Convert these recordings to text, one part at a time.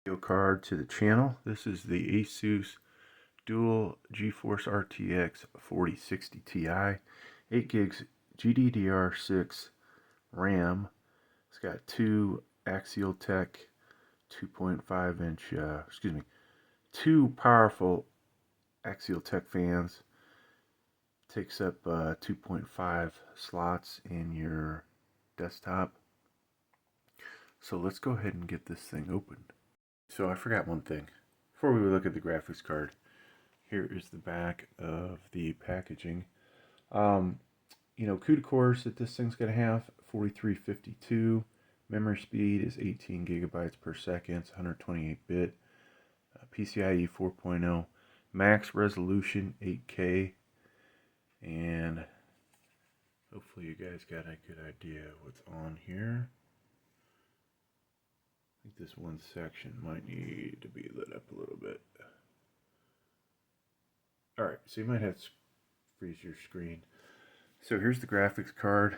Video card to the channel. This is the Asus Dual GeForce RTX 4060 Ti, 8 gigs GDDR6 RAM. It's got two Axial Tech 2.5 inch, two powerful Axial Tech fans. Takes up 2.5 slots in your desktop. So let's go ahead and get this thing opened. So I forgot one thing. Before we look at the graphics card, here is the back of the packaging. CUDA cores that this thing's going to have, 4352. Memory speed is 18 gigabytes per second, it's 128-bit. PCIe 4.0. Max resolution 8K. And hopefully you guys got a good idea what's on here. I think this one section might need to be lit up a little bit. Alright, so you might have to freeze your screen. So here's the graphics card.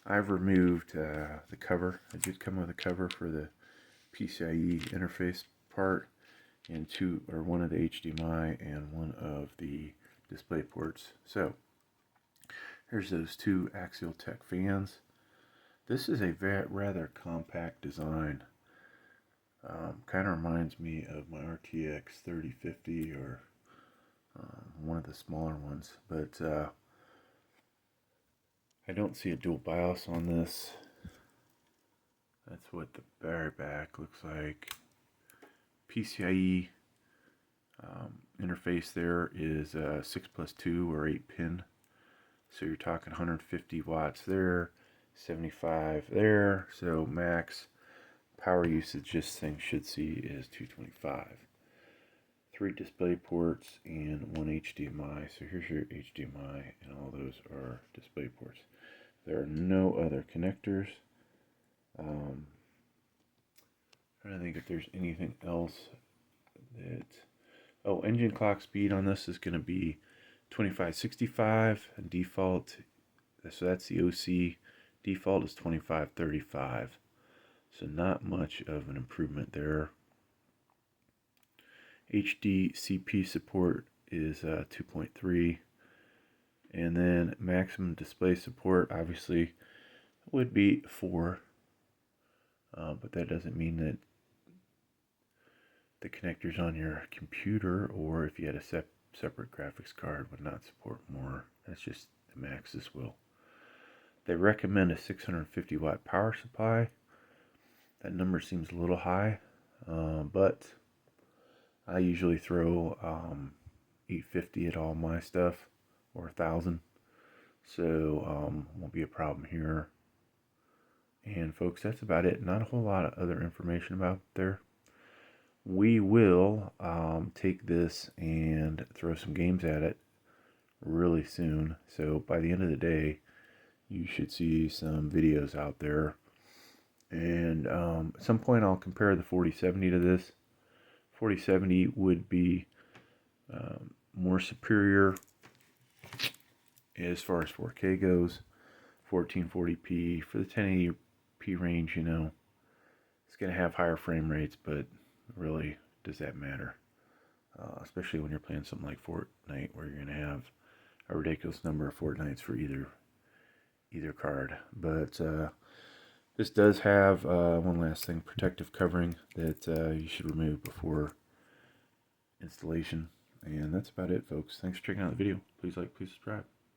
I've removed the cover. I did come with a cover for the PCIe interface part, and one of the HDMI and one of the display ports. So here's those two Axial Tech fans. This is a rather compact design. Kind of reminds me of my RTX 3050 or one of the smaller ones, but I don't see a dual BIOS on this. That's what the very back looks like. PCIe interface there is 6+2 or 8 pin. So you're talking 150 watts there, 75 there. So max power usage this thing should see is 225. 3 display ports and 1 HDMI. So here's your HDMI, and all those are display ports. There are no other connectors. I'm trying to think if there's anything else that... Oh, engine clock speed on this is going to be 2565 and default. So that's the OC. Default is 2535. So not much of an improvement there. HDCP support is 2.3. And then maximum display support obviously would be 4. But that doesn't mean that the connectors on your computer, or if you had a separate graphics card, would not support more. That's just the max this will. They recommend a 650 watt power supply. That number seems a little high, but I usually throw 850 at all my stuff, or 1000, so won't be a problem here. And folks, that's about it. Not a whole lot of other information about there. We will take this and throw some games at it really soon. So by the end of the day, you should see some videos out there. And at some point I'll compare the 4070 to this. 4070 would be more superior as far as 4K goes. 1440p for the 1080p range, you know, it's going to have higher frame rates, but really, does that matter? Especially when you're playing something like Fortnite, where you're going to have a ridiculous number of Fortnites for either card. But this does have one last thing, protective covering that you should remove before installation. And that's about it, folks. Thanks for checking out the video. Please like, please subscribe.